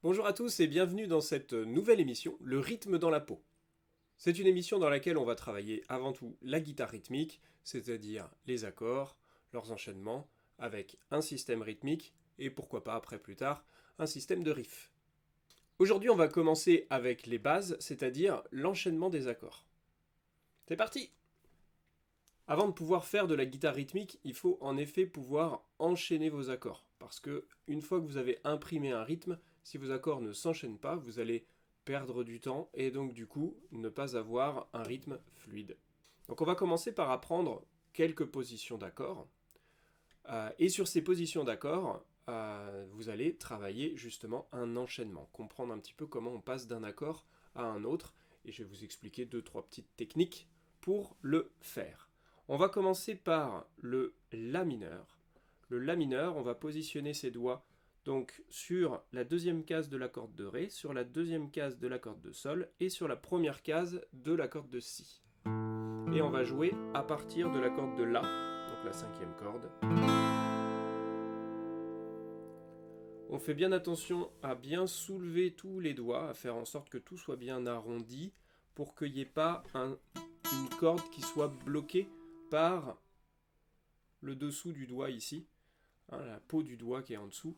Bonjour à tous et bienvenue dans cette nouvelle émission, Le rythme dans la peau. C'est une émission dans laquelle on va travailler avant tout la guitare rythmique, c'est-à-dire les accords, leurs enchaînements, avec un système rythmique et pourquoi pas après plus tard, un système de riff. Aujourd'hui on va commencer avec les bases, c'est-à-dire l'enchaînement des accords. C'est parti! Avant de pouvoir faire de la guitare rythmique, il faut en effet pouvoir enchaîner vos accords. Parce que une fois que vous avez imprimé un rythme, si vos accords ne s'enchaînent pas, vous allez perdre du temps et donc du coup ne pas avoir un rythme fluide. Donc on va commencer par apprendre quelques positions d'accords. Et sur ces positions d'accords, vous allez travailler justement un enchaînement, comprendre un petit peu comment on passe d'un accord à un autre. Et je vais vous expliquer 2-3 petites techniques pour le faire. On va commencer par le La mineur. Le La mineur, on va positionner ses doigts donc sur la deuxième case de la corde de Ré, sur la deuxième case de la corde de Sol et sur la première case de la corde de Si. Et on va jouer à partir de la corde de La, donc la cinquième corde. On fait bien attention à bien soulever tous les doigts, à faire en sorte que tout soit bien arrondi pour qu'il n'y ait pas une corde qui soit bloquée par le dessous du doigt ici, la peau du doigt qui est en dessous.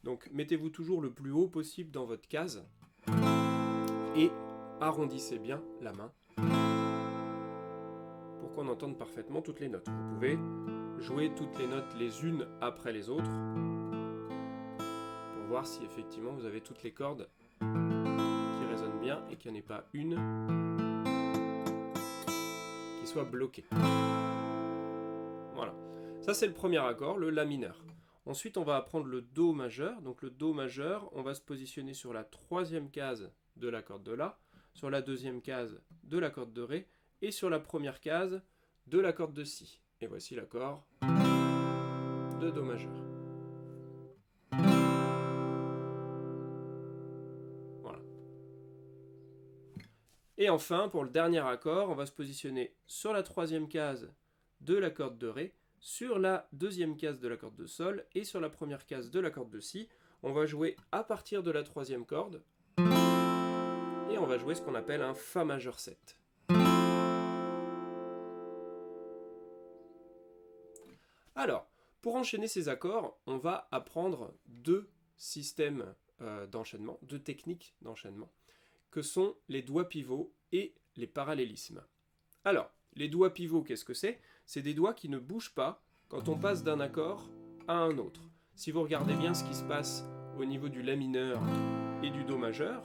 Donc mettez-vous toujours le plus haut possible dans votre case et arrondissez bien la main pour qu'on entende parfaitement toutes les notes. Vous pouvez jouer toutes les notes les unes après les autres pour voir si effectivement vous avez toutes les cordes qui résonnent bien et qu'il n'y en ait pas une qui soit bloquée. Voilà. Ça c'est le premier accord, le La mineur. Ensuite on va apprendre le Do majeur. Donc le Do majeur, on va se positionner sur la troisième case de la corde de La, sur la deuxième case de la corde de Ré et sur la première case de la corde de Si. Et voici l'accord de Do majeur. Voilà. Et enfin, pour le dernier accord, on va se positionner sur la troisième case de la corde de Ré, sur la deuxième case de la corde de Sol et sur la première case de la corde de Si. On va jouer à partir de la troisième corde et on va jouer ce qu'on appelle un Fa majeur 7. Alors, pour enchaîner ces accords, on va apprendre deux systèmes d'enchaînement, deux techniques d'enchaînement, que sont les doigts pivots et les parallélismes. Alors, les doigts pivots, qu'est-ce que c'est? C'est des doigts qui ne bougent pas quand on passe d'un accord à un autre. Si vous regardez bien ce qui se passe au niveau du La mineur et du Do majeur,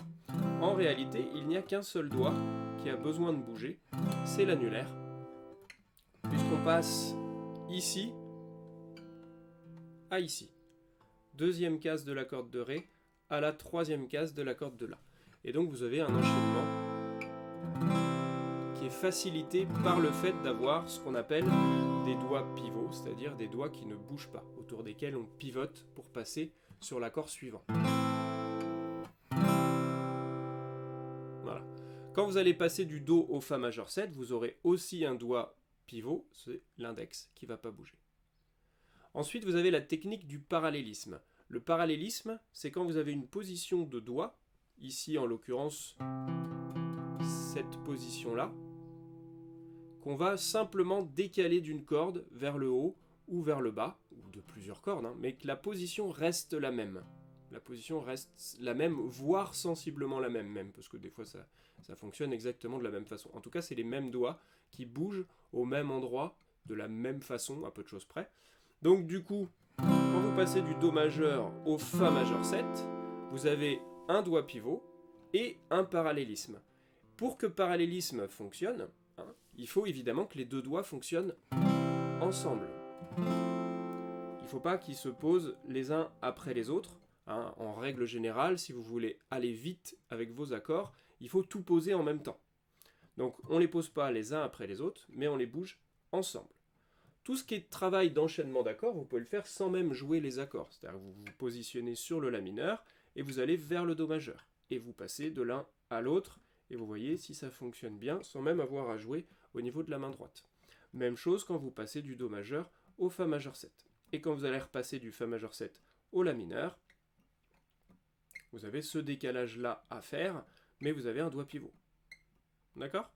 en réalité, il n'y a qu'un seul doigt qui a besoin de bouger, c'est l'annulaire. Puisqu'on passe ici à ici. Deuxième case de la corde de Ré à la troisième case de la corde de La. Et donc vous avez un enchaînement qui est facilité par le fait d'avoir ce qu'on appelle des doigts pivots, c'est-à-dire des doigts qui ne bougent pas, autour desquels on pivote pour passer sur l'accord suivant. Voilà. Quand vous allez passer du Do au Fa majeur 7, vous aurez aussi un doigt pivot, c'est l'index qui ne va pas bouger. Ensuite, vous avez la technique du parallélisme. Le parallélisme, c'est quand vous avez une position de doigt, ici en l'occurrence cette position-là, qu'on va simplement décaler d'une corde vers le haut ou vers le bas, ou de plusieurs cordes, mais que la position reste la même. La position reste la même, voire sensiblement la même, même, parce que des fois ça fonctionne exactement de la même façon. En tout cas, c'est les mêmes doigts qui bougent au même endroit, de la même façon, à peu de choses près. Donc du coup, quand vous passez du Do majeur au Fa majeur 7, vous avez un doigt pivot et un parallélisme. Pour que parallélisme fonctionne, il faut évidemment que les deux doigts fonctionnent ensemble. Il ne faut pas qu'ils se posent les uns après les autres. En règle générale, si vous voulez aller vite avec vos accords, il faut tout poser en même temps. Donc on ne les pose pas les uns après les autres, mais on les bouge ensemble. Tout ce qui est travail d'enchaînement d'accords, vous pouvez le faire sans même jouer les accords. C'est-à-dire que vous vous positionnez sur le La mineur et vous allez vers le Do majeur. Et vous passez de l'un à l'autre et vous voyez si ça fonctionne bien sans même avoir à jouer au niveau de la main droite. Même chose quand vous passez du Do majeur au Fa majeur 7. Et quand vous allez repasser du Fa majeur 7 au La mineur, Vous avez ce décalage-là à faire, mais vous avez un doigt pivot. D'accord ?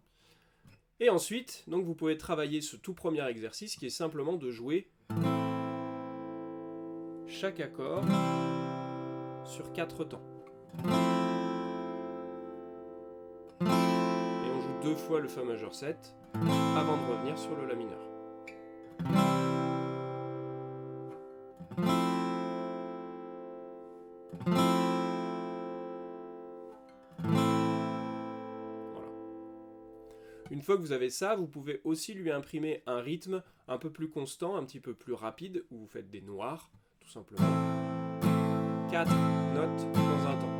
Et ensuite, donc vous pouvez travailler ce tout premier exercice qui est simplement de jouer chaque accord sur 4 temps. Et on joue 2 fois le Fa majeur 7 avant de revenir sur le La mineur. Une fois que vous avez ça, vous pouvez aussi lui imprimer un rythme un peu plus constant, un petit peu plus rapide, où vous faites des noirs, tout simplement. 4 notes dans un temps.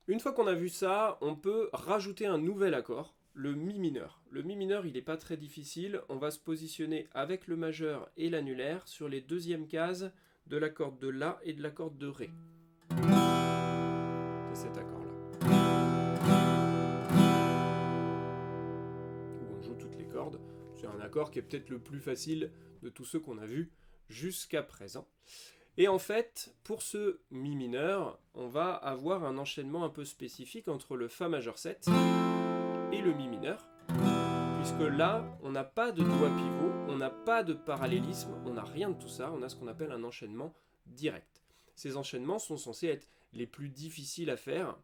Une fois qu'on a vu ça, on peut rajouter un nouvel accord, le Mi mineur. Le Mi mineur, il n'est pas très difficile. On va se positionner avec le majeur et l'annulaire sur les deuxièmes cases de la corde de La et de la corde de Ré. C'est cet accord-là. Où on joue toutes les cordes. C'est un accord qui est peut-être le plus facile de tous ceux qu'on a vus jusqu'à présent. Et en fait, pour ce Mi mineur, on va avoir un enchaînement un peu spécifique entre le Fa majeur 7 et le Mi mineur, puisque là, on n'a pas de doigt pivot, on n'a pas de parallélisme, on n'a rien de tout ça, on a ce qu'on appelle un enchaînement direct. Ces enchaînements sont censés être les plus difficiles à faire,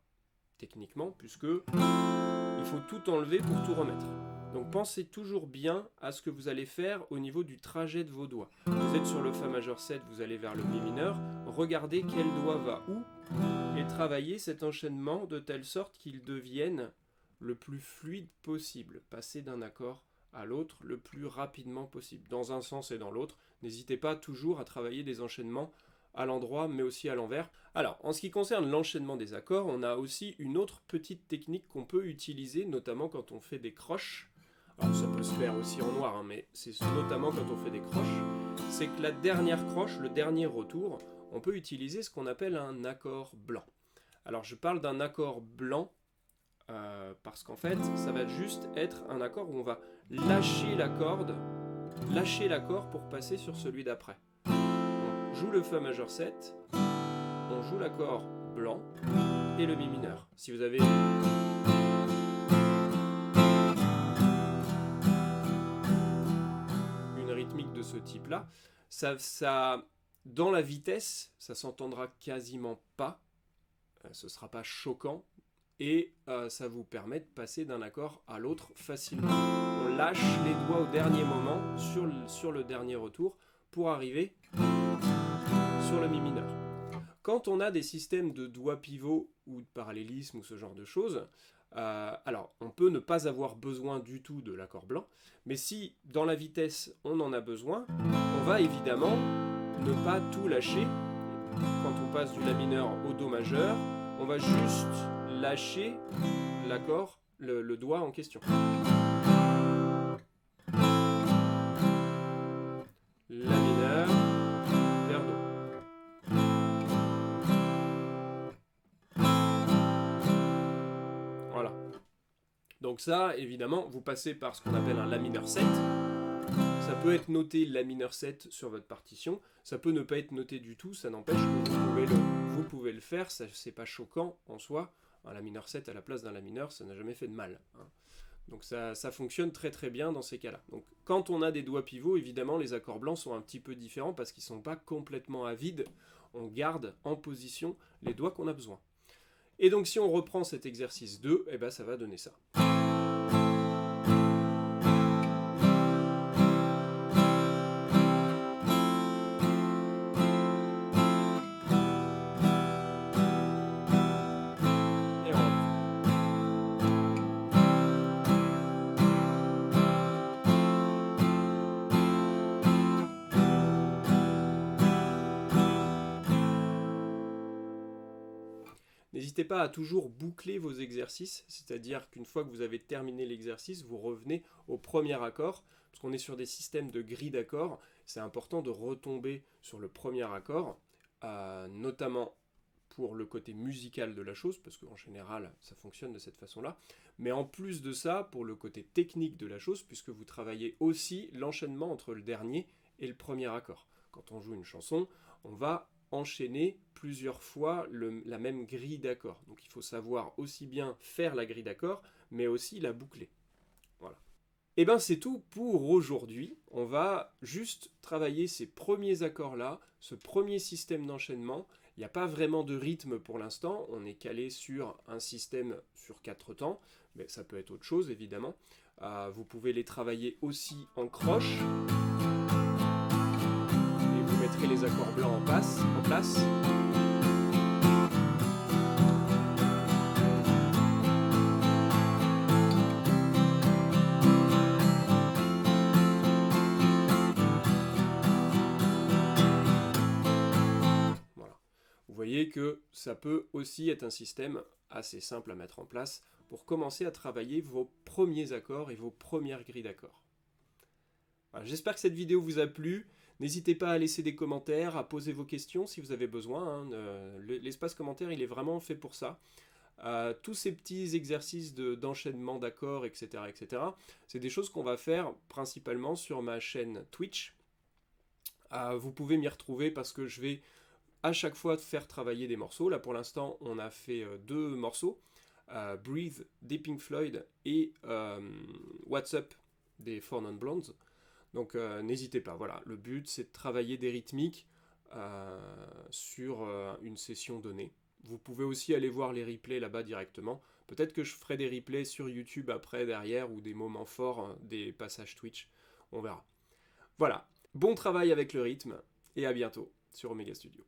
techniquement, puisque il faut tout enlever pour tout remettre. Donc pensez toujours bien à ce que vous allez faire au niveau du trajet de vos doigts. Vous êtes sur le Fa majeur 7, vous allez vers le Mi mineur, regardez quel doigt va où, et travaillez cet enchaînement de telle sorte qu'il devienne le plus fluide possible. Passer d'un accord à l'autre le plus rapidement possible, dans un sens et dans l'autre. N'hésitez pas toujours à travailler des enchaînements à l'endroit mais aussi à l'envers. Alors, en ce qui concerne l'enchaînement des accords, on a aussi une autre petite technique qu'on peut utiliser, notamment quand on fait des croches. Alors ça peut se faire aussi en noir, hein, mais c'est notamment quand on fait des croches, c'est que la dernière croche, le dernier retour, on peut utiliser ce qu'on appelle un accord blanc. Alors je parle d'un accord blanc parce qu'en fait, ça va juste être un accord où on va lâcher la corde, lâcher l'accord pour passer sur celui d'après. On joue le Fa majeur 7, on joue l'accord blanc et le Mi mineur. Si vous avez de ce type-là, ça, dans la vitesse, ça s'entendra quasiment pas, ce sera pas choquant, et ça vous permet de passer d'un accord à l'autre facilement. On lâche les doigts au dernier moment sur le dernier retour pour arriver sur le Mi mineur. Quand on a des systèmes de doigts pivots ou de parallélisme ou ce genre de choses, alors on peut ne pas avoir besoin du tout de l'accord blanc, mais si dans la vitesse on en a besoin, on va évidemment ne pas tout lâcher. Quand on passe du La mineur au Do majeur, on va juste lâcher l'accord, le doigt en question. La mineur vers Do. Voilà. Donc ça, évidemment, vous passez par ce qu'on appelle un La mineur 7. Ça peut être noté La mineur 7 sur votre partition. Ça peut ne pas être noté du tout. Ça n'empêche que vous pouvez le faire. C'est pas choquant en soi. Un La mineur 7 à la place d'un La mineur, ça n'a jamais fait de mal. Hein. Donc ça fonctionne très très bien dans ces cas-là. Donc quand on a des doigts pivots, évidemment, les accords blancs sont un petit peu différents parce qu'ils ne sont pas complètement à vide. On garde en position les doigts qu'on a besoin. Et donc si on reprend cet exercice 2, eh ben, ça va donner ça. N'hésitez pas à toujours boucler vos exercices, c'est-à-dire qu'une fois que vous avez terminé l'exercice, vous revenez au premier accord, parce qu'on est sur des systèmes de grilles d'accords, c'est important de retomber sur le premier accord, notamment pour le côté musical de la chose, parce qu'en général, ça fonctionne de cette façon-là, mais en plus de ça, pour le côté technique de la chose, puisque vous travaillez aussi l'enchaînement entre le dernier et le premier accord. Quand on joue une chanson, on va enchaîner plusieurs fois la même grille d'accords. Donc il faut savoir aussi bien faire la grille d'accords, mais aussi la boucler. Voilà. Et bien c'est tout pour aujourd'hui. On va juste travailler ces premiers accords-là, ce premier système d'enchaînement. Il n'y a pas vraiment de rythme pour l'instant. On est calé sur un système sur 4 temps, mais ça peut être autre chose évidemment. Vous pouvez les travailler aussi en croche. Mettrez les accords blancs en place. Voilà. Vous voyez que ça peut aussi être un système assez simple à mettre en place pour commencer à travailler vos premiers accords et vos premières grilles d'accords. Voilà, j'espère que cette vidéo vous a plu. N'hésitez pas à laisser des commentaires, à poser vos questions si vous avez besoin. L'espace commentaire, il est vraiment fait pour ça. Tous ces petits exercices d'enchaînement d'accords, etc., c'est des choses qu'on va faire principalement sur ma chaîne Twitch. Vous pouvez m'y retrouver parce que je vais à chaque fois faire travailler des morceaux. Là, pour l'instant, on a fait 2 morceaux. Breathe des Pink Floyd et What's Up des Four Non Blondes. Donc n'hésitez pas, voilà, le but c'est de travailler des rythmiques sur une session donnée. Vous pouvez aussi aller voir les replays là-bas directement. Peut-être que je ferai des replays sur YouTube après, derrière, ou des moments forts, des passages Twitch, on verra. Voilà, bon travail avec le rythme, et à bientôt sur Omega Studio.